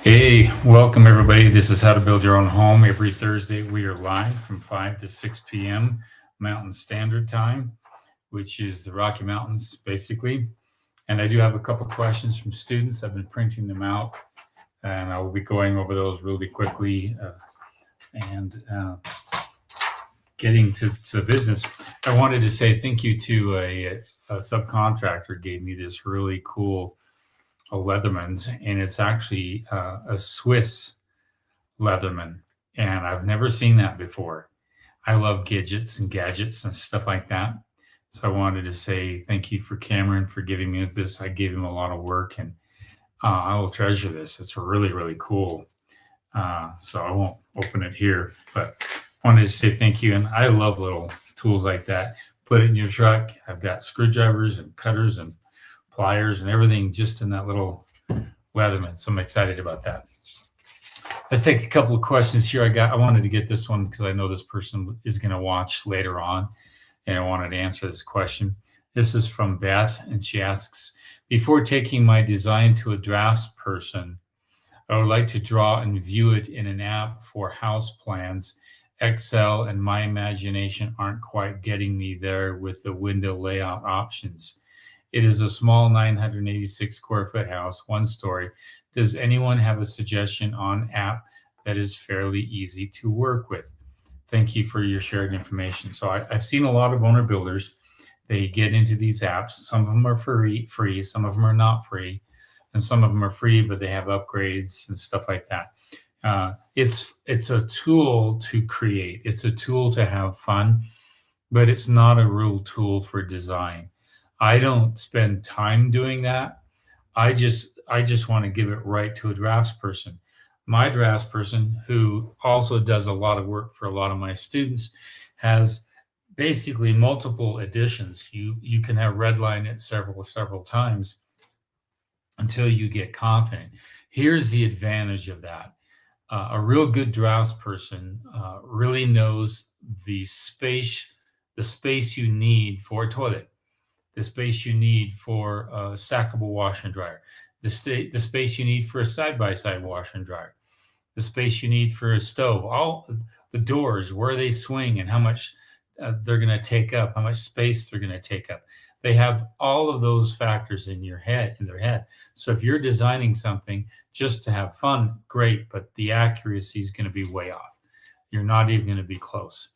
Hey, welcome everybody. This is How to Build Your Own Home. Every Thursday we are live from 5 to 6 p.m. Mountain Standard Time, which is the Rocky Mountains basically. And I do have a couple questions from students. I've been printing them out and I will be going over those really quickly and getting to the business. I wanted to say thank you to a subcontractor gave me this really cool a Leatherman's, and it's actually a Swiss Leatherman, and I've never seen that before. I love gadgets and stuff like that. So I wanted to say thank you for Cameron for giving me this. I gave him a lot of work, and I will treasure this. It's really, really cool. So I won't open it here, but wanted to say thank you. And I love little tools like that. Put it in your truck. I've got screwdrivers and cutters and pliers and everything just in that little Leatherman. So I'm excited about that. Let's take a couple of questions here. I wanted to get this one because I know this person is going to watch later on, and I wanted to answer this question. This is from Beth, and she asks, before taking my design to a drafts person, I would like to draw and view it in an app for house plans. Excel and my imagination aren't quite getting me there with the window layout options. It is a small 986 square foot house, one story. Does anyone have a suggestion on app that is fairly easy to work with? Thank you for your shared information. So I've seen a lot of owner builders. They get into these apps. Some of them are free, some of them are not free, and some of them are free, but they have upgrades and stuff like that. It's a tool to create. It's a tool to have fun, but it's not a real tool for design. I don't spend time doing that. I just want to give it right to a drafts person. My drafts person, who also does a lot of work for a lot of my students, has basically multiple editions. You can have redline it several times until you get confident. Here's the advantage of that. A real good drafts person really knows the space you need for a toilet, the space you need for a stackable washer and dryer, the space you need for a side-by-side washer and dryer, the space you need for a stove, all the doors, where they swing and how much they're going to take up, how much space they're going to take up. They have all of those factors in their head. So if you're designing something just to have fun, great, but the accuracy is going to be way off. You're not even going to be close.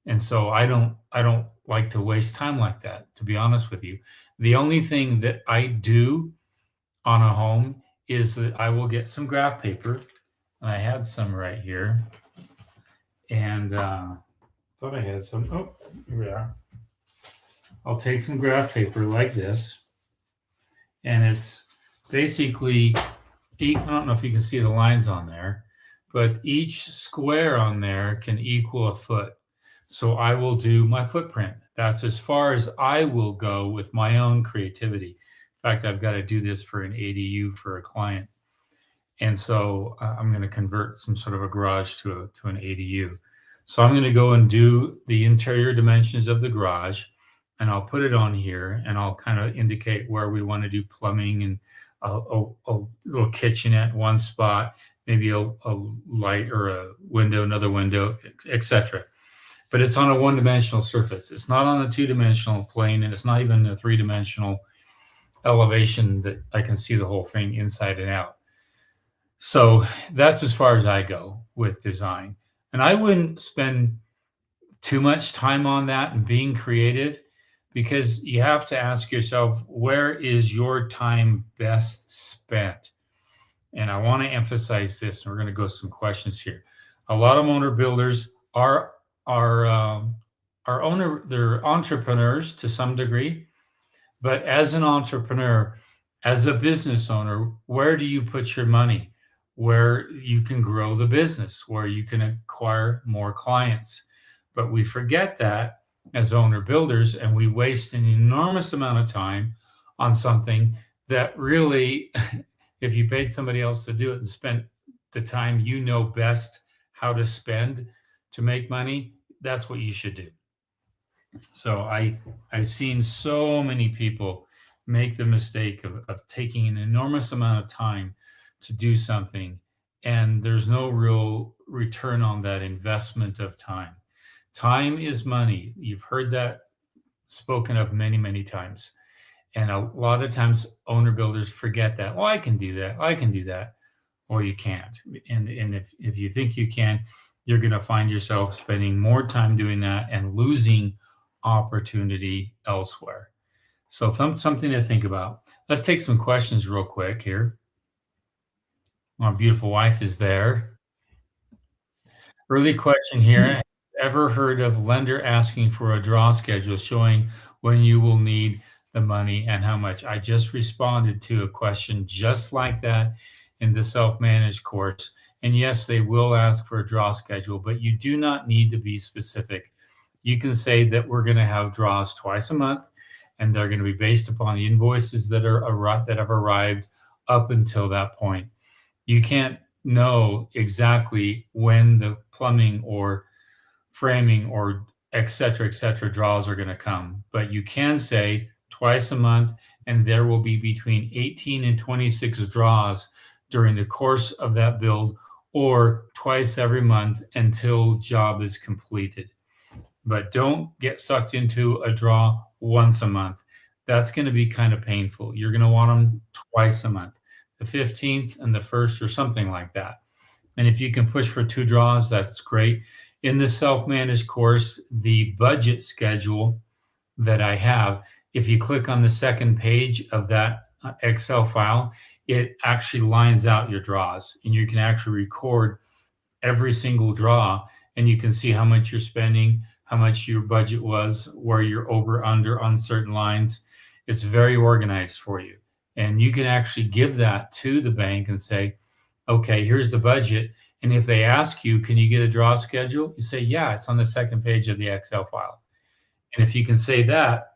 And so I don't like to waste time like that, to be honest with you. The only thing that I do on a home is that I will get some graph paper, and I had some right here, and thought I had some. Oh, here we are. I'll take some graph paper like this, and it's basically, I don't know if you can see the lines on there, but each square on there can equal a foot. So I will do my footprint. That's as far as I will go with my own creativity. In fact, I've got to do this for an ADU for a client. And so I'm going to convert some sort of a garage to an ADU. So I'm going to go and do the interior dimensions of the garage, and I'll put it on here, and I'll kind of indicate where we want to do plumbing and a little kitchenette, one spot, maybe a light or a window, another window, etc. But it's on a one-dimensional surface. It's not on a two-dimensional plane, and it's not even a three-dimensional elevation that I can see the whole thing inside and out. So that's as far as I go with design. And I wouldn't spend too much time on that and being creative, because you have to ask yourself, where is your time best spent? And I want to emphasize this, and we're going to go some questions here. A lot of owner builders are they're entrepreneurs to some degree, but as an entrepreneur, as a business owner, where do you put your money? Where you can grow the business, where you can acquire more clients. But we forget that as owner builders, and we waste an enormous amount of time on something that really, if you paid somebody else to do it and spent the time you know best how to spend to make money, that's what you should do. So I've seen so many people make the mistake of taking an enormous amount of time to do something and there's no real return on that investment of time. Time is money. You've heard that spoken of many, many times. And a lot of times owner builders forget that. Oh, I can do that. I can do that. Or you can't. And if you think you can, you're going to find yourself spending more time doing that and losing opportunity elsewhere. So something to think about. Let's take some questions real quick here. My beautiful wife is there. Early question here. Ever heard of lender asking for a draw schedule showing when you will need the money and how much? I just responded to a question just like that in the self-managed course. And yes, they will ask for a draw schedule, but you do not need to be specific. You can say that we're going to have draws twice a month, and they're going to be based upon the invoices that have arrived up until that point. You can't know exactly when the plumbing or framing or et cetera, draws are going to come. But you can say twice a month, and there will be between 18 and 26 draws during the course of that build, or twice every month until job is completed. But don't get sucked into a draw once a month. That's going to be kind of painful. You're going to want them twice a month, the 15th and the 1st, or something like that. And if you can push for 2 draws, that's great. In the self-managed course, the budget schedule that I have, if you click on the second page of that Excel file, it actually lines out your draws, and you can actually record every single draw, and you can see how much you're spending, how much your budget was, where you're over, under on certain lines. It's very organized for you. And you can actually give that to the bank and say, okay, here's the budget. And if they ask you, can you get a draw schedule? You say, yeah, it's on the second page of the Excel file. And if you can say that,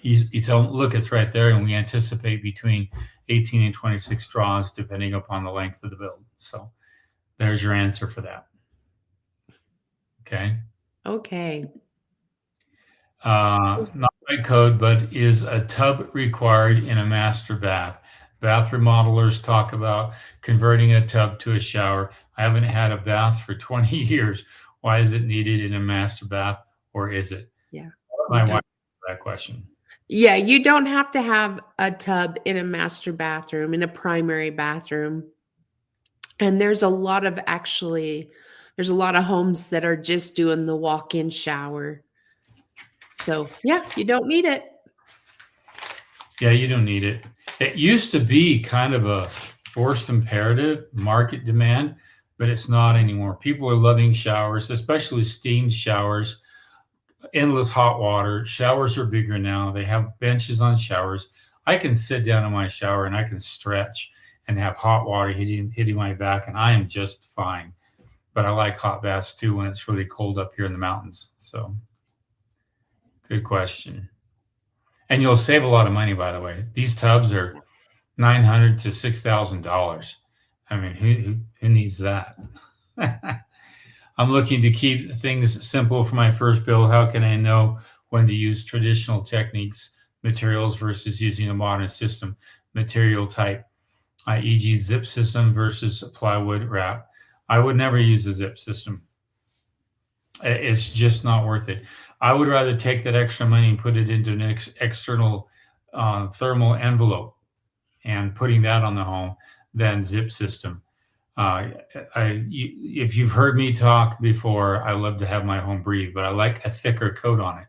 you tell them, look, it's right there. And we anticipate between 18 and 26 draws, depending upon the length of the build. So there's your answer for that. Okay. Okay. Not by code, but is a tub required in a master bath? Bath remodelers talk about converting a tub to a shower. I haven't had a bath for 20 years. Why is it needed in a master bath, or is it? Yeah. My wife that question. Yeah, you don't have to have a tub in a master bathroom, in a primary bathroom. And there's a lot of homes that are just doing the walk-in shower. So, yeah, you don't need it. Yeah, you don't need it. It used to be kind of a forced imperative, market demand, but it's not anymore. People are loving showers, especially steamed showers, endless hot water. Showers are bigger now. They have benches on showers. I can sit down in my shower and I can stretch and have hot water hitting my back, and I am just fine. But I like hot baths too when it's really cold up here in the mountains. So, good question. And you'll save a lot of money, by the way. These tubs are $900 to $6,000. I mean, who needs that? I'm looking to keep things simple for my first build. How can I know when to use traditional techniques, materials versus using a modern system, material type, e.g. zip system versus plywood wrap? I would never use a zip system. It's just not worth it. I would rather take that extra money and put it into an external thermal envelope and putting that on the home than zip system. If you've heard me talk before, I love to have my home breathe, but I like a thicker coat on it.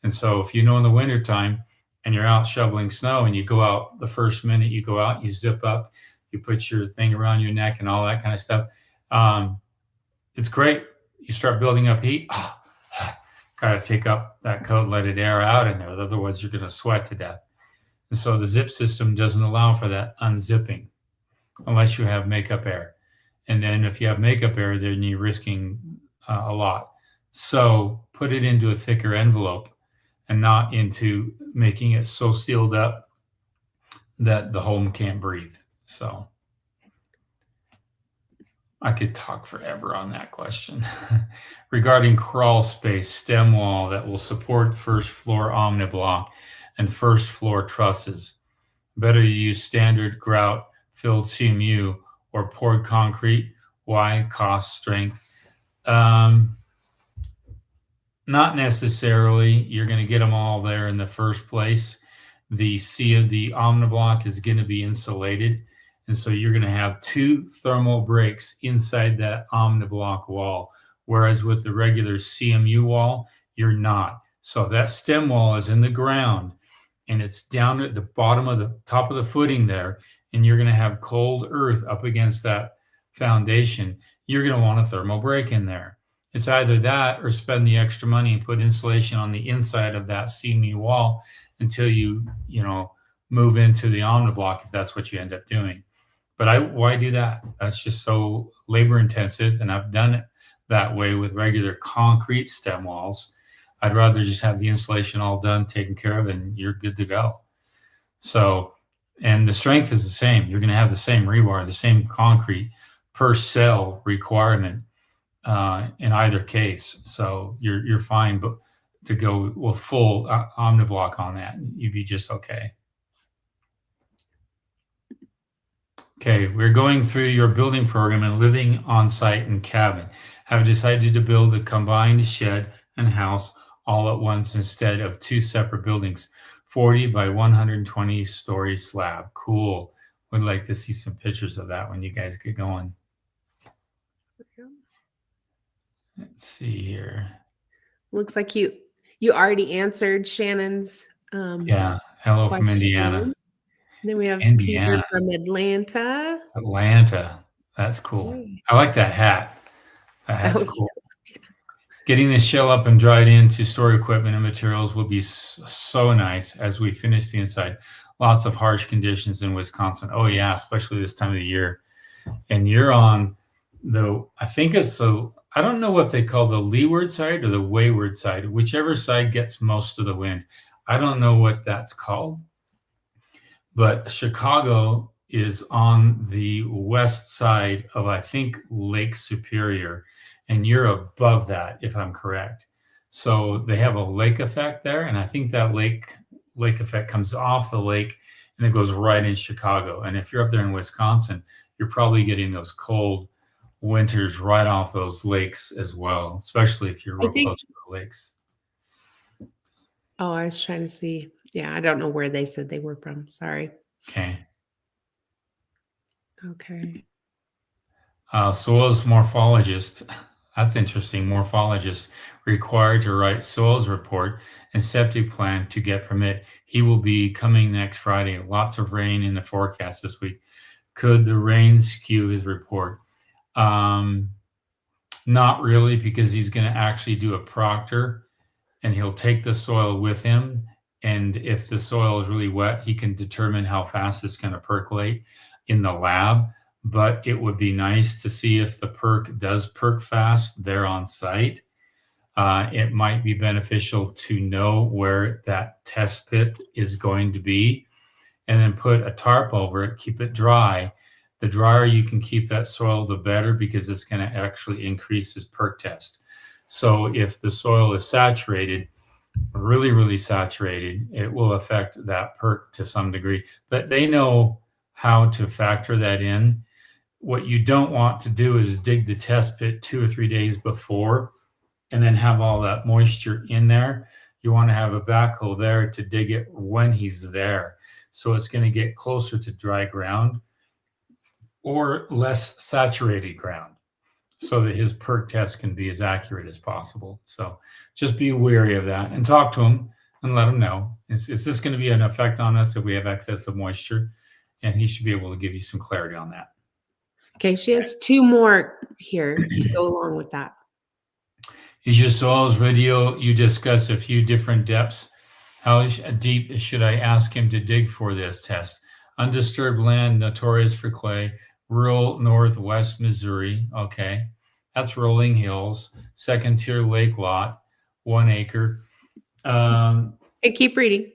And so if you know in the wintertime and you're out shoveling snow and you go out the first minute you go out, you zip up, you put your thing around your neck and all that kind of stuff. It's great. You start building up heat. Got to take up that coat, let it air out in there. Otherwise, you're going to sweat to death. And so the zip system doesn't allow for that unzipping unless you have makeup air. And then if you have makeup air, then you're risking a lot. So put it into a thicker envelope and not into making it so sealed up that the home can't breathe. So I could talk forever on that question. Regarding crawl space, stem wall that will support first floor omniblock and first floor trusses. Better to use standard grout filled CMU or poured concrete. Why? Cost, strength. Not necessarily. You're going to get them all there in the first place. The Omniblock is going to be insulated. And so you're going to have 2 thermal breaks inside that Omniblock wall. Whereas with the regular CMU wall, you're not. So if that stem wall is in the ground and it's down at the bottom of the top of the footing there, and you're going to have cold earth up against that foundation, you're going to want a thermal break in there. It's either that or spend the extra money and put insulation on the inside of that CMU wall until you move into the Omniblock, if that's what you end up doing. But why do that? That's just so labor intensive, and I've done it that way with regular concrete stem walls. I'd rather just have the insulation all done, taken care of, and you're good to go. So, and the strength is the same. You're going to have the same rebar, the same concrete per cell requirement in either case. So you're fine, but to go with full Omniblock on that, you'd be just okay. Okay, we're going through your building program and living on site and cabin. Have decided to build a combined shed and house all at once instead of 2 separate buildings. 40 by 120 story slab. Cool. Would like to see some pictures of that when you guys get going. Let's see here. Looks like you already answered Shannon's yeah. Hello question. from Indiana. And then we have Indiana. Peter from Atlanta. Atlanta. That's cool. Yay. I like that hat. That hat's That was cool. Getting the shell up and dried into store equipment and materials will be so nice as we finish the inside. Lots of harsh conditions in Wisconsin. Oh yeah, especially this time of the year. And you're on I think it's I don't know what they call the leeward side or the wayward side, whichever side gets most of the wind. I don't know what that's called. But Chicago is on the west side of, I think, Lake Superior, and you're above that, if I'm correct. So they have a lake effect there, and I think that lake effect comes off the lake and it goes right in Chicago. And if you're up there in Wisconsin, you're probably getting those cold winters right off those lakes as well, especially if you're real close to the lakes. Oh, I was trying to see. Yeah, I don't know where they said they were from. Sorry. Okay. Soils morphologist. That's interesting. Morphologist required to write soils report and septic plan to get permit. He will be coming next Friday. Lots of rain in the forecast this week. Could the rain skew his report? Not really, because he's going to actually do a proctor and he'll take the soil with him. And if the soil is really wet, he can determine how fast it's going to percolate in the lab. But it would be nice to see if the perk does perk fast there on site. It might be beneficial to know where that test pit is going to be and then put a tarp over it, keep it dry. The drier you can keep that soil, the better, because it's going to actually increase his perk test. So if the soil is saturated, really, really saturated, it will affect that perk to some degree. But they know how to factor that in. What you don't want to do is dig the test pit 2 or 3 days before and then have all that moisture in there. You want to have a backhoe there to dig it when he's there. So it's going to get closer to dry ground or less saturated ground so that his perk test can be as accurate as possible. So just be wary of that and talk to him and let him know. Is this going to be an effect on us if we have excess of moisture? And he should be able to give you some clarity on that. Okay, she has 2 more here to go along with that. Is your soils video, you discuss a few different depths. How deep should I ask him to dig for this test? Undisturbed land, notorious for clay, rural northwest Missouri. Okay, that's Rolling Hills, 2nd tier lake lot, 1 acre. Hey, keep reading.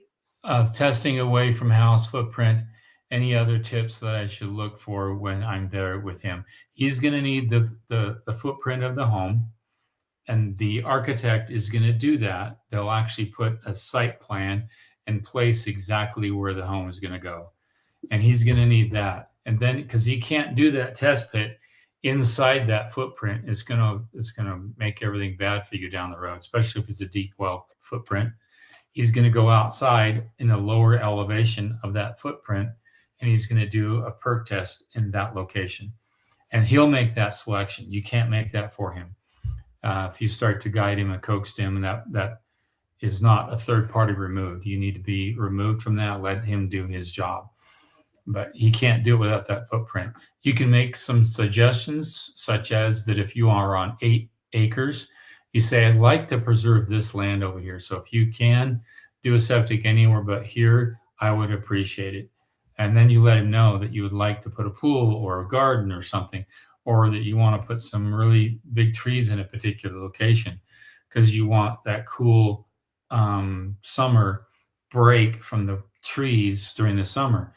Testing away from house footprint. Any other tips that I should look for when I'm there with him? He's going to need the footprint of the home, and the architect is going to do that. They'll actually put a site plan and place exactly where the home is going to go. And he's going to need that. And then, because you can't do that test pit inside that footprint, it's gonna make everything bad for you down the road, especially if it's a deep well footprint. He's going to go outside in the lower elevation of that footprint, and he's going to do a perk test in that location, and he'll make that selection. You can't make that for him. If you start to guide him and coax him, that is not a third party removed. You need to be removed from that. Let him do his job, but he can't do it without that footprint. You can make some suggestions, such as that if you are on 8 acres, you say, I'd like to preserve this land over here. So if you can do a septic anywhere but here, I would appreciate it. And then you let him know that you would like to put a pool or a garden or something, or that you want to put some really big trees in a particular location because you want that cool summer break from the trees during the summer.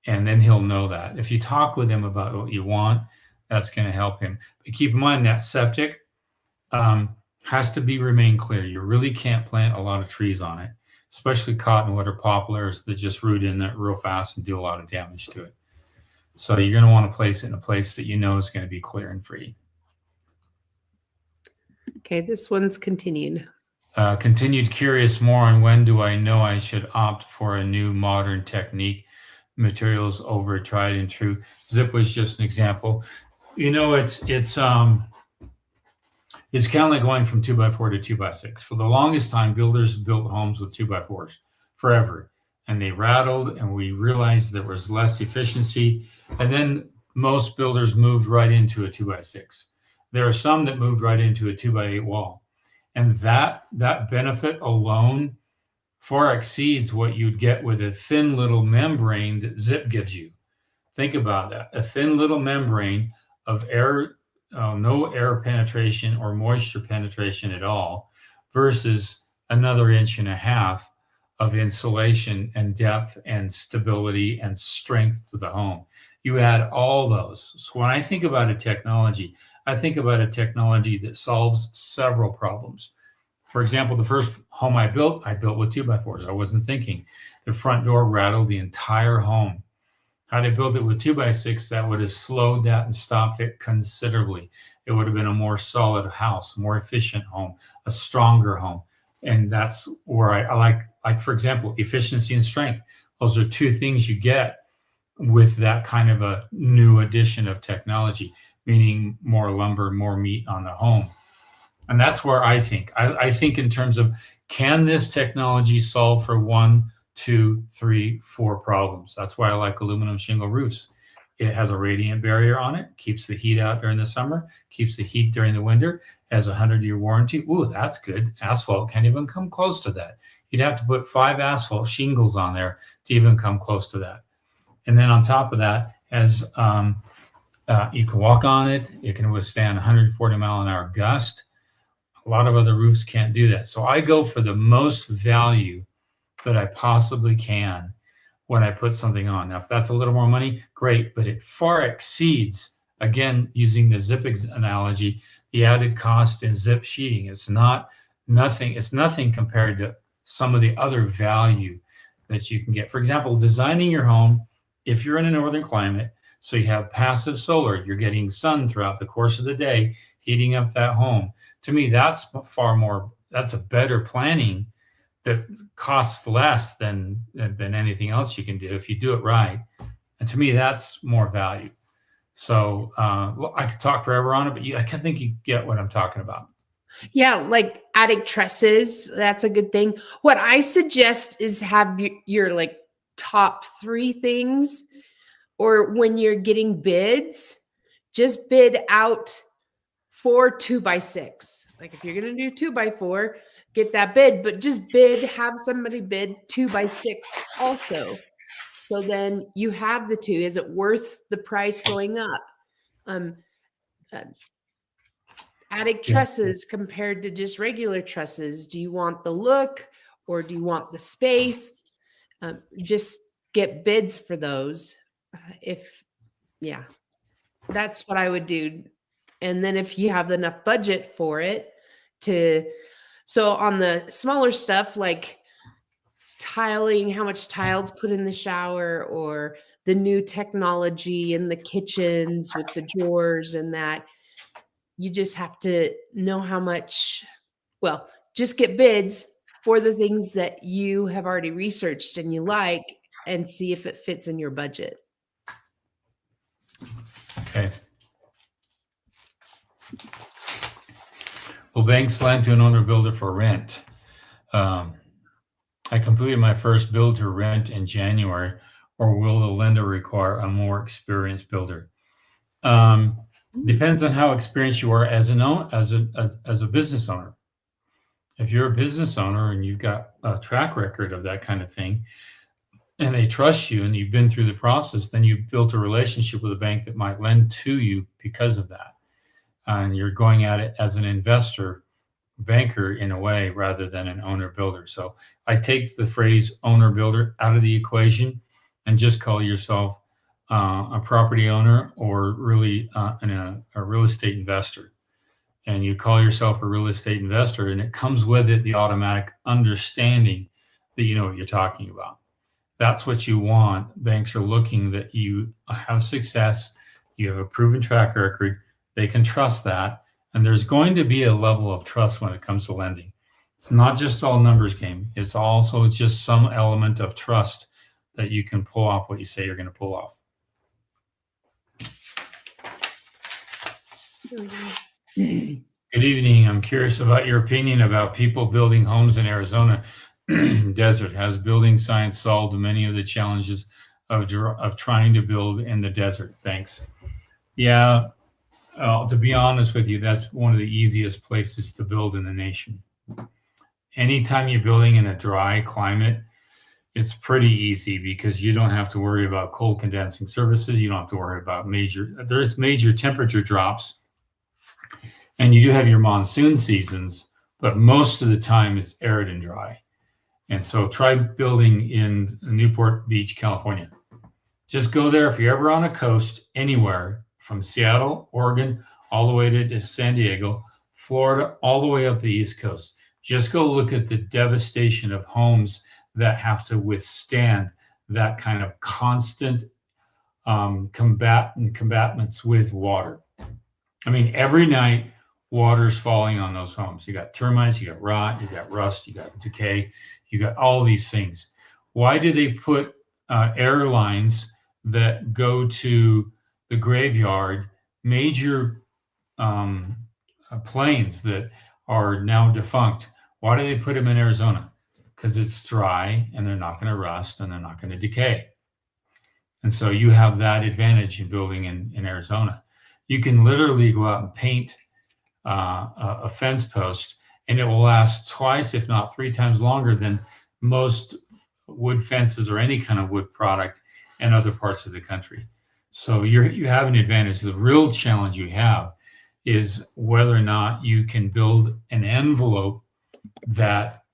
And then he'll know that. If you talk with him about what you want, that's going to help him. But keep in mind that septic has to remain clear. You really can't plant a lot of trees on it, especially cottonwood or poplars that just root in there real fast and do a lot of damage to it. So you're going to want to place it in a place that you know is going to be clear and free. Okay, this one's continued. Continued curious more on when do I know I should opt for a new modern technique, materials over tried and true. Zip was just an example. You know, it's kind of like going from 2x4 to 2x6. For the longest time, builders built homes with 2x4s forever, and they rattled, and we realized there was less efficiency. And then most builders moved right into a 2x6. There are some that moved right into a 2x8 wall, and that benefit alone far exceeds what you'd get with a thin little membrane that Zip gives you. Think about that. A thin little membrane of air, no air penetration or moisture penetration at all, versus another 1.5 inches of insulation and depth and stability and strength to the home. You add all those. So when I think about a technology, I think about a technology that solves several problems. For example, the first home I built with 2x4s. I wasn't thinking. The front door rattled the entire home. Had I built it with 2x6, that would have slowed that and stopped it considerably. It would have been a more solid house, more efficient home, a stronger home. And that's where I like, for example, efficiency and strength. Those are two things you get with that kind of a new addition of technology, meaning more lumber, more meat on the home. And that's where I think. I think in terms of, can this technology solve for 1, 2, 3, 4 problems? That's why I like aluminum shingle roofs. It has a radiant barrier on it, keeps the heat out during the summer, keeps the heat during the winter, has a 100-year warranty. Ooh, that's good. Asphalt can't even come close to that. You'd have to put 5 asphalt shingles on there to even come close to that. And then on top of that, as you can walk on it, it can withstand 140-mile-an-hour gust. A lot of other roofs can't do that. So I go for the most value that I possibly can when I put something on. Now, if that's a little more money, great, but it far exceeds, again, using the Zip analogy, the added cost in Zip sheeting. It's nothing compared to some of the other value that you can get. For example, designing your home, if you're in a northern climate, so you have passive solar, you're getting sun throughout the course of the day, heating up that home. To me, that's a better planning that costs less than anything else you can do if you do it right. And to me, that's more value. So I could talk forever on it, but I think you get what I'm talking about. Yeah, like attic trusses, that's a good thing. What I suggest is have your like top 3 things, or when you're getting bids, just bid out 4 2x6. Like if you're going to do 2x4, get that bid, but just have somebody bid 2x6 also. So then you have the 2. Is it worth the price going up? Attic trusses compared to just regular trusses. Do you want the look or do you want the space? Just get bids for those. That's what I would do. And then if you have enough budget for it so on the smaller stuff, like tiling, how much tile to put in the shower, or the new technology in the kitchens with the drawers and that. You just have to know how much, well, just get bids for the things that you have already researched and you like, and see if it fits in your budget. Okay. Will banks lend to an owner builder for rent? I completed my first build to rent in January, or will the lender require a more experienced builder? Depends on how experienced you are as a business owner. If you're a business owner and you've got a track record of that kind of thing, and they trust you and you've been through the process, then you've built a relationship with a bank that might lend to you because of that. And you're going at it as an investor banker in a way rather than an owner builder. So I take the phrase owner builder out of the equation and just call yourself a property owner, or really a real estate investor. And you call yourself a real estate investor, and it comes with it the automatic understanding that you know what you're talking about. That's what you want. Banks are looking that you have success, you have a proven track record, they can trust that, and there's going to be a level of trust when it comes to lending. It's not just all numbers game. It's also just some element of trust that you can pull off what you say you're going to pull off. Good evening. I'm curious about your opinion about people building homes in Arizona desert. Has building science solved many of the challenges of trying to build in the desert? Thanks. Yeah, to be honest with you, that's one of the easiest places to build in the nation. Anytime you're building in a dry climate, it's pretty easy because you don't have to worry about cold condensing surfaces. You don't have to worry about there's major temperature drops. And you do have your monsoon seasons, but most of the time it's arid and dry. And so try building in Newport Beach, California. Just go there if you're ever on a coast, anywhere from Seattle, Oregon, all the way to San Diego, Florida, all the way up the East Coast. Just go look at the devastation of homes that have to withstand that kind of constant combatants with water. I mean, every night, water's falling on those homes. You got termites, you got rot, you got rust, you got decay, you got all these things. Why do they put airlines that go to the graveyard, major planes that are now defunct? Why do they put them in Arizona? Because it's dry and they're not going to rust and they're not going to decay. And so you have that advantage in building in Arizona. You can literally go out and paint a fence post, and it will last twice, if not 3 times longer than most wood fences or any kind of wood product in other parts of the country. So you have an advantage. The real challenge you have is whether or not you can build an envelope that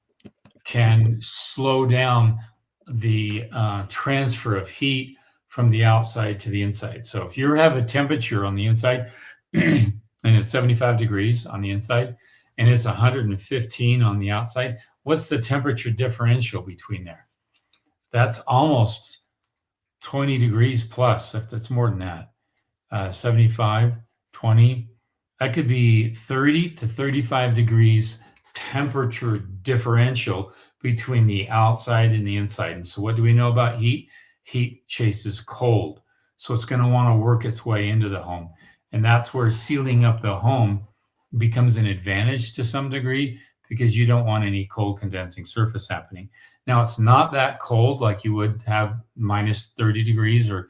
can slow down the transfer of heat from the outside to the inside. So if you have a temperature on the inside and it's 75 degrees on the inside and it's 115 on the outside, what's the temperature differential between there? That's almost 20 degrees plus, if that's more than that. 75, 20, that could be 30 to 35 degrees temperature differential between the outside and the inside. And so what do we know about heat? Heat chases cold. So it's going to want to work its way into the home. And that's where sealing up the home becomes an advantage to some degree, because you don't want any cold condensing surface happening. Now, it's not that cold like you would have minus 30 degrees or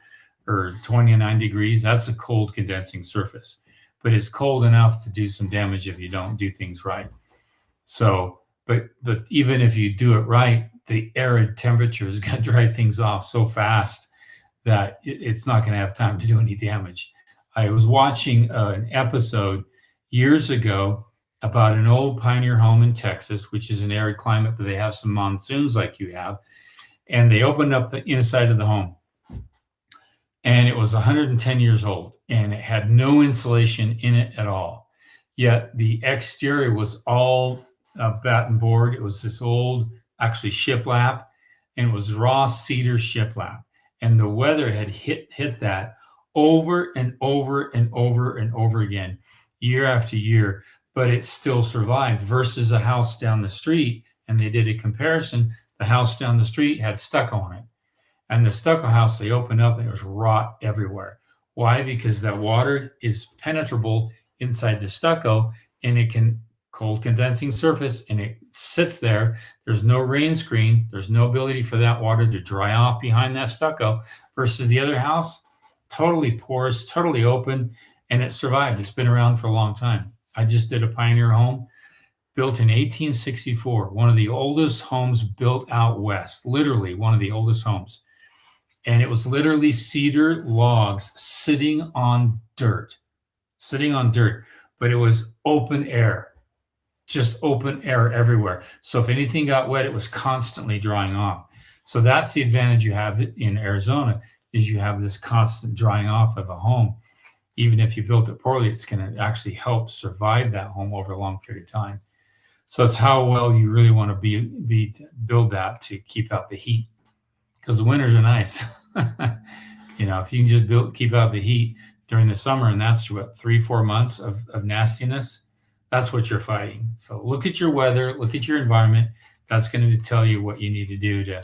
29 degrees. That's a cold condensing surface. But it's cold enough to do some damage if you don't do things right. So, but even if you do it right, the arid temperature is going to dry things off so fast that it's not going to have time to do any damage. I was watching an episode years ago about an old pioneer home in Texas, which is an arid climate, but they have some monsoons like you have. And they opened up the inside of the home. And it was 110 years old, and it had no insulation in it at all. Yet the exterior was all batten board. It was this old, actually shiplap, and it was raw cedar shiplap. and the weather had hit that over and over and over and over again, year after year, but it still survived versus a house down the street. And they did a comparison. The house down the street had stucco on it. And the stucco house, they opened up and it was rot everywhere. Why? Because that water is penetrable inside the stucco, and it can cold condensing surface, and it sits there. There's no rain screen. There's no ability for that water to dry off behind that stucco versus the other house, totally porous, totally open, and it survived. It's been around for a long time. I just did a Pioneer home built in 1864, one of the oldest homes built out west, literally one of the oldest homes. And it was literally cedar logs sitting on dirt, but it was open air, just open air everywhere. So if anything got wet, it was constantly drying off. So that's the advantage you have in Arizona, is you have this constant drying off of a home. Even if you built it poorly, it's going to actually help survive that home over a long period of time. So it's how well you really want to build that to keep out the heat, because the winters are nice. If you can just keep out the heat during the summer, and that's what, 3-4 months of nastiness, that's what you're fighting. So look at your weather, look at your environment. That's going to tell you what you need to do to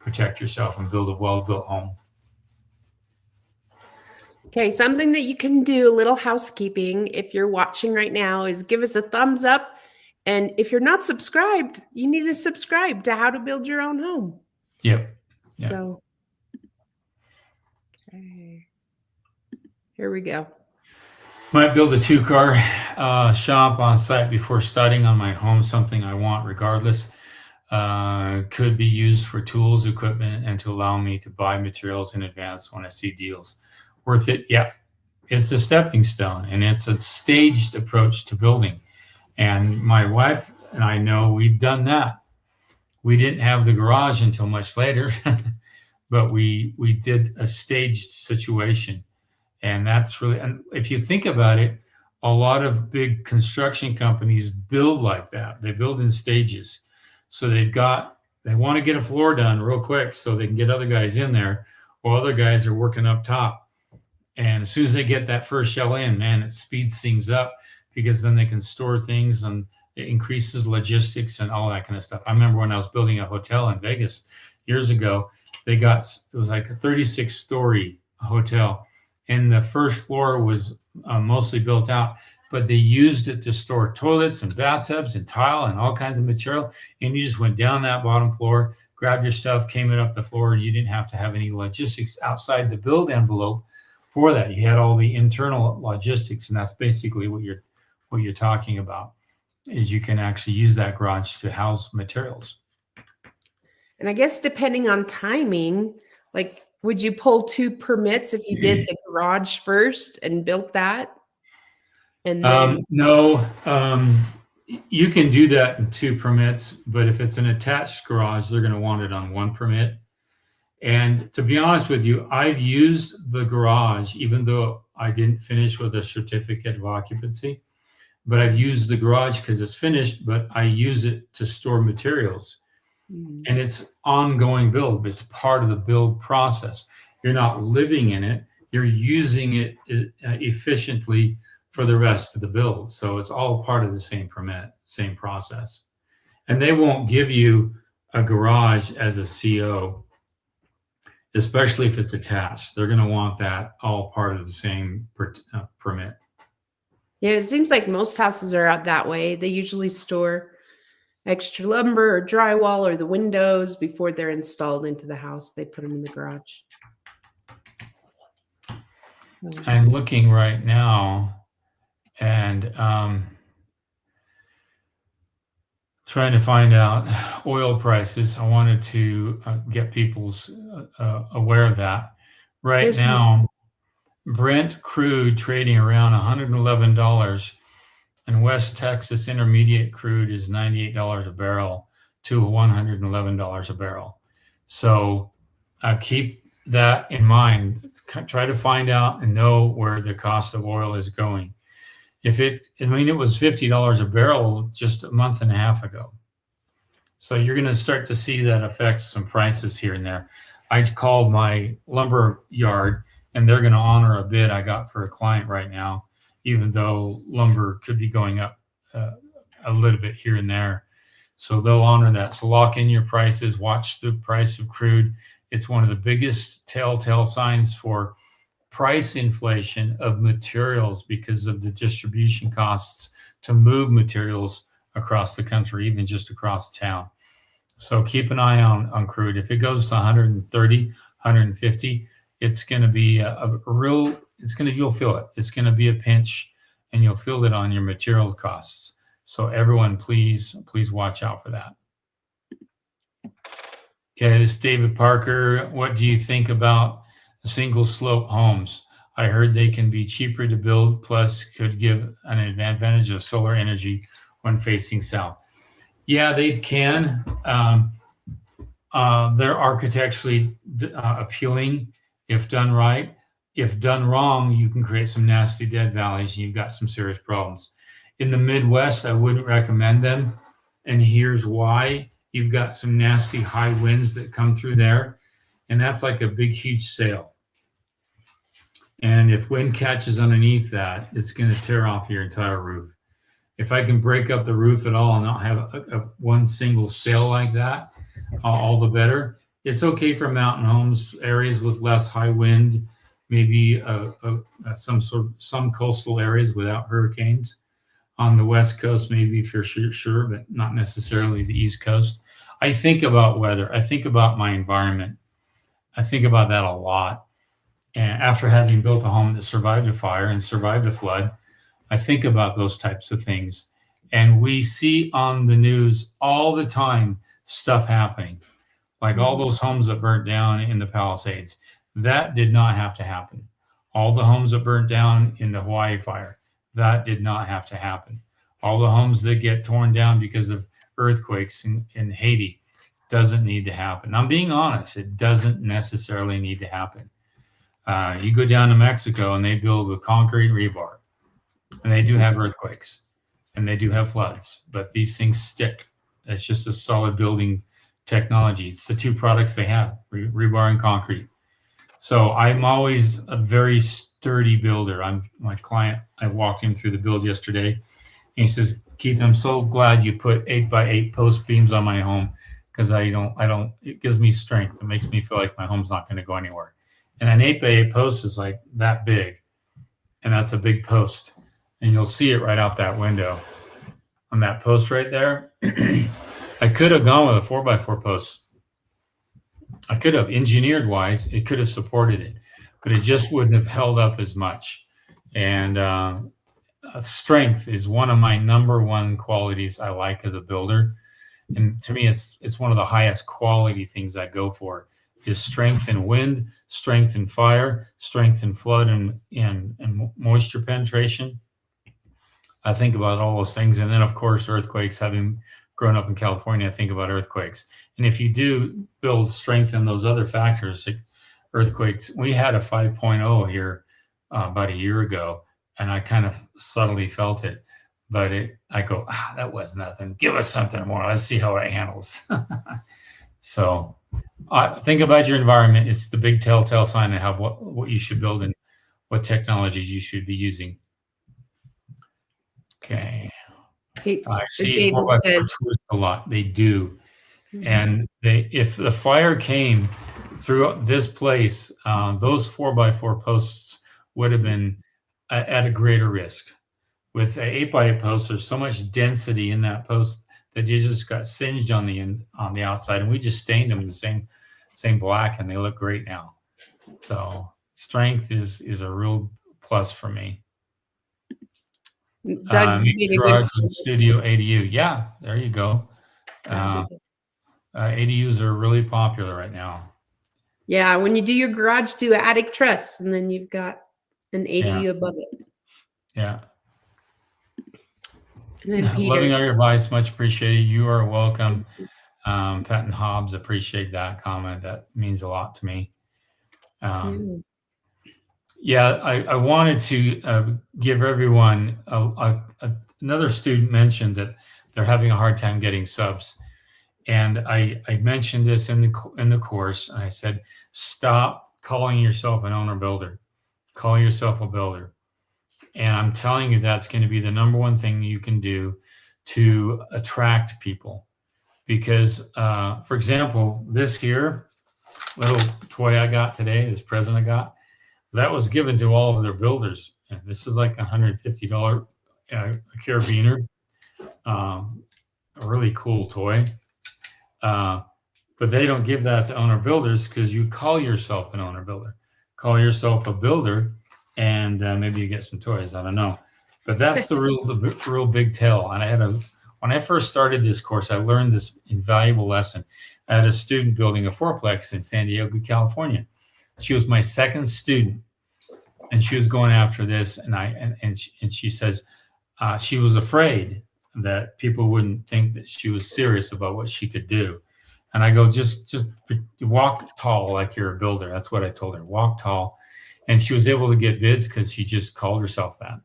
protect yourself and build a well-built home. Okay, something that you can do, a little housekeeping, if you're watching right now, is give us a thumbs up. And if you're not subscribed, you need to subscribe to How to Build Your Own Home. Yep. So, okay, here we go. Might build a 2-car shop on site before starting on my home, something I want regardless. Could be used for tools, equipment, and to allow me to buy materials in advance when I see deals. Worth it? Yeah. It's a stepping stone, and it's a staged approach to building. And my wife and I know we've done that. We didn't have the garage until much later, but we did a staged situation. And that's really, and if you think about it, a lot of big construction companies build like that. They build in stages. So they want to get a floor done real quick so they can get other guys in there while other guys are working up top. And as soon as they get that first shell in, man, it speeds things up, because then they can store things and it increases logistics and all that kind of stuff. I remember when I was building a hotel in Vegas years ago, it was like a 36-story hotel, and the first floor was mostly built out, but they used it to store toilets and bathtubs and tile and all kinds of material. And you just went down that bottom floor, grabbed your stuff, came it up the floor, and you didn't have to have any logistics outside the build envelope for that. You had all the internal logistics, and that's basically what you're talking about, is you can actually use that garage to house materials. And I guess depending on timing, like, would you pull 2 permits if you did the garage first and built that? And then no, you can do that in 2 permits, but if it's an attached garage, they're going to want it on 1 permit. And to be honest with you, I've used the garage, even though I didn't finish with a certificate of occupancy, but I've used the garage because it's finished, but I use it to store materials. And it's ongoing build. It's part of the build process. You're not living in it. You're using it efficiently for the rest of the build. So it's all part of the same permit, same process. And they won't give you a garage as a CO, especially if it's attached. They're going to want that all part of the same permit. Yeah, it seems like most houses are out that way. They usually store extra lumber or drywall or the windows before they're installed into the house. They put them in the garage. I'm looking right now and trying to find out oil prices. I wanted to get people's aware of that. Right now, Brent crude trading around $111, and West Texas Intermediate crude is $98 a barrel to $111 a barrel. So keep that in mind. Try to find out and know where the cost of oil is going. It was $50 a barrel just a month and a half ago. So you're going to start to see that affect some prices here and there. I called my lumber yard, and they're going to honor a bid I got for a client right now, even though lumber could be going up a little bit here and there. So they'll honor that. So lock in your prices, watch the price of crude. It's one of the biggest telltale signs for price inflation of materials because of the distribution costs to move materials across the country, even just across town. So keep an eye on crude. If it goes to 130, 150, it's going to be a real, you'll feel it. It's going to be a pinch, and you'll feel it on your material costs. So everyone, please watch out for that. Okay, this is David Parker. What do you think about single slope homes? I heard they can be cheaper to build, plus could give an advantage of solar energy when facing south. Yeah, they can. They're architecturally appealing if done right. If done wrong, you can create some nasty dead valleys, and you've got some serious problems. In the Midwest, I wouldn't recommend them, and here's why. You've got some nasty high winds that come through there, and that's like a big, huge sail. And if wind catches underneath that, it's going to tear off your entire roof. If I can break up the roof at all and not have a one single sail like that, all the better. It's okay for mountain homes, areas with less high wind, maybe some coastal areas without hurricanes. On the West Coast, maybe for sure, but not necessarily the East Coast. I think about weather. I think about my environment. I think about that a lot. And after having built a home that survived a fire and survived a flood, I think about those types of things. And we see on the news all the time stuff happening, like all those homes that burnt down in the Palisades. That did not have to happen. All the homes that burnt down in the Hawaii fire, that did not have to happen. All the homes that get torn down because of earthquakes in Haiti doesn't need to happen. I'm being honest. It doesn't necessarily need to happen. You go down to Mexico and they build with concrete rebar, and they do have earthquakes and they do have floods, but these things stick. It's just a solid building technology. It's the two products they have, rebar and concrete. So I'm always a very sturdy builder. My client, I walked him through the build yesterday, and he says, Keith, I'm so glad you put 8x8 post beams on my home, because it gives me strength. It makes me feel like my home's not going to go anywhere. And an 8x8 post is like that big, and that's a big post. And you'll see it right out that window on that post right there. I could have gone with a 4x4 post. I could have, engineered wise, it could have supported it, but it just wouldn't have held up as much. And strength is one of my number one qualities I like as a builder. And to me, it's one of the highest quality things I go for is strength in wind, strength in fire, strength in flood and moisture penetration. I think about all those things. And then, of course, earthquakes. Having grown up in California, I think about earthquakes. And if you do build strength in those other factors, like earthquakes, we had a 5.0 here about a year ago, and I kind of subtly felt it. But I go, that was nothing. Give us something more. Let's see how it handles. So think about your environment. It's the big telltale sign of how what you should build and what technologies you should be using. Okay. I see 4x4 a lot. They do. And if the fire came through this place, those 4x4 posts would have been at a greater risk. With an 8x8 post, there's so much density in that post that you just got singed on the outside, and we just stained them the same black, and they look great now. So strength is a real plus for me. Doug, garage and studio ADU. Yeah, there you go. ADUs are really popular right now. Yeah, when you do your garage, do an attic truss, and then you've got an ADU above it. Yeah. And then Peter. Loving all your advice, much appreciated. You are welcome. Patton Hobbs, appreciate that comment. That means a lot to me. Yeah, I wanted to give everyone another student mentioned that they're having a hard time getting subs. And I mentioned this in the course. And I said, stop calling yourself an owner builder. Call yourself a builder. And I'm telling you, that's going to be the number one thing you can do to attract people. Because, for example, this here little toy I got today, this present I got, that was given to all of their builders. And this is like $150 carabiner, a really cool toy. But they don't give that to owner builders because you call yourself an owner builder. Call yourself a builder, and maybe you get some toys. I don't know. But that's the real big tell. And when I first started this course, I learned this invaluable lesson. I had a student building a fourplex in San Diego, California. She was my second student, and she was going after this. And she says she was afraid that people wouldn't think that she was serious about what she could do. And I go, just walk tall like you're a builder. That's what I told her. Walk tall. And she was able to get bids because she just called herself that.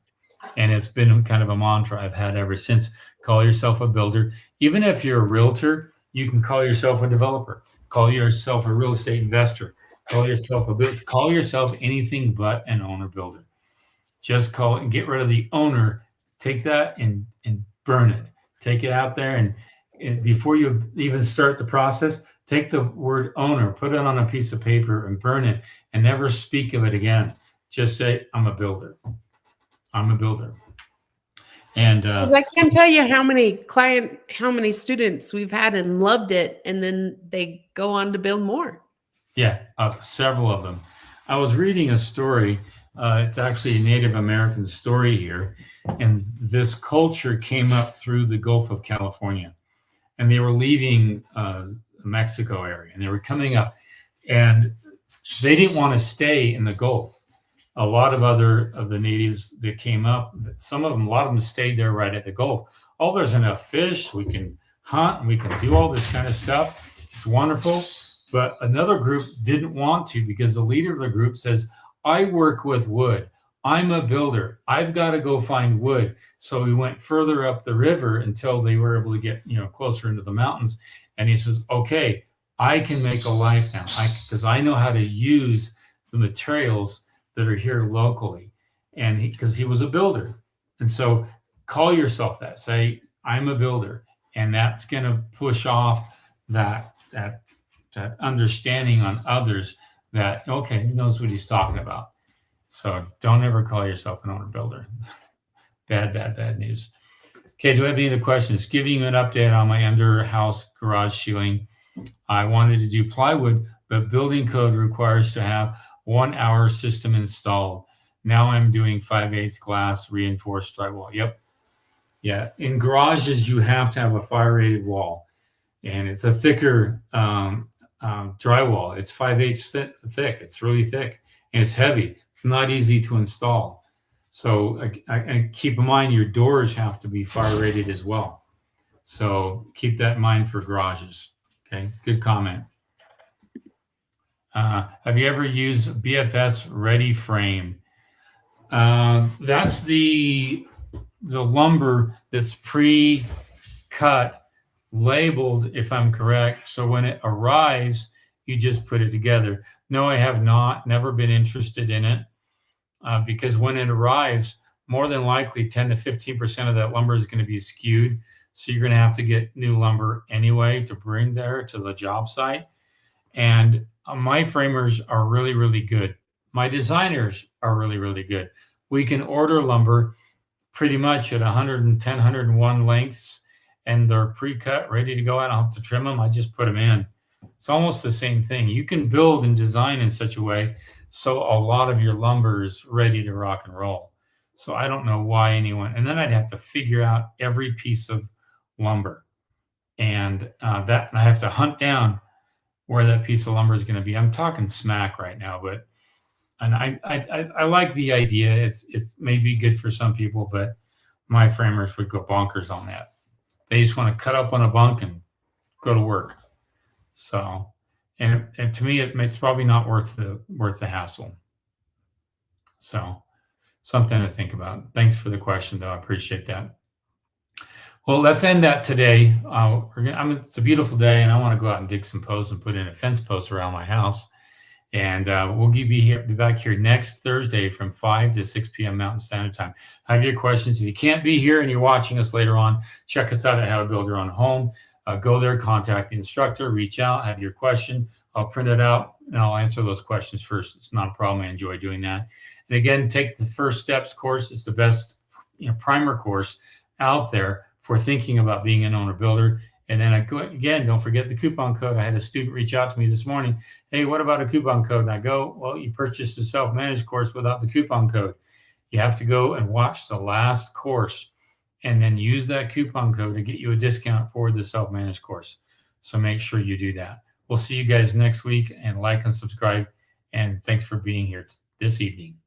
And it's been kind of a mantra I've had ever since. Call yourself a builder. Even if you're a realtor, you can call yourself a developer. Call yourself a real estate investor. Call yourself a builder. Call yourself anything but an owner builder. Just call it and get rid of the owner. Take that and burn it. Take it out there, and before you even start the process, take the word owner, put it on a piece of paper and burn it, and never speak of it again. Just say, I'm a builder. I'm a builder. And because I can't tell you how many students we've had and loved it, and then they go on to build more. Yeah, several of them. I was reading a story. It's actually a Native American story here. And this culture came up through the Gulf of California. And they were leaving Mexico area. And they were coming up. And they didn't want to stay in the Gulf. A lot of the natives that came up, a lot of them stayed there right at the Gulf. Oh, there's enough fish. We can hunt. And we can do all this kind of stuff. It's wonderful. But another group didn't want to because the leader of the group says, I work with wood. I'm a builder. I've got to go find wood. So we went further up the river until they were able to get, closer into the mountains. And he says, okay, I can make a life now because I know how to use the materials that are here locally. And because he was a builder. And so call yourself that. Say, I'm a builder. And that's going to push off that understanding on others that, okay, he knows what he's talking about. So don't ever call yourself an owner builder. Bad news. Okay, do I have any other questions? Giving you an update on my under house garage ceiling. I wanted to do plywood, but building code requires to have 1 hour system installed. Now I'm doing 5/8 glass reinforced drywall. Yep. Yeah, in garages, you have to have a fire rated wall. And it's a thicker drywall. It's 5/8 thick. It's really thick. And it's heavy. It's not easy to install. So I keep in mind your doors have to be fire rated as well. So keep that in mind for garages. Okay, good comment. Have you ever used BFS Ready Frame? That's the lumber that's pre-cut, labeled, if I'm correct. So when it arrives, you just put it together. No, I have not. Never been interested in it because when it arrives, more than likely 10 to 15% of that lumber is going to be skewed. So you're going to have to get new lumber anyway to bring there to the job site. And my framers are really, really good. My designers are really, really good. We can order lumber pretty much at 110, 101 lengths, and they're pre-cut, ready to go. I don't have to trim them. I just put them in. It's almost the same thing. You can build and design in such a way so a lot of your lumber is ready to rock and roll. So I don't know why anyone, and then I'd have to figure out every piece of lumber, and that I have to hunt down where that piece of lumber is going to be. I'm talking smack right now, but and I like the idea. It's maybe good for some people, but my framers would go bonkers on that. They just want to cut up on a bunk and go to work. So, and to me, it's probably not worth the hassle. So, something to think about. Thanks for the question, though. I appreciate that. Well, let's end that today. It's a beautiful day, and I want to go out and dig some posts and put in a fence post around my house. And we'll be back here next Thursday from 5 to 6 p.m. Mountain Standard Time. Have your questions. If you can't be here and you're watching us later on, check us out at How to Build Your Own Home. Go there, contact the instructor, reach out, have your question. I'll print it out, and I'll answer those questions first. It's not a problem. I enjoy doing that. And again, take the First Steps course. It's the best primer course out there for thinking about being an owner builder. And then again, don't forget the coupon code. I had a student reach out to me this morning. Hey, what about a coupon code? And I go, well, you purchased a self-managed course without the coupon code. You have to go and watch the last course and then use that coupon code to get you a discount for the self-managed course. So make sure you do that. We'll see you guys next week, and like and subscribe. And thanks for being here this evening.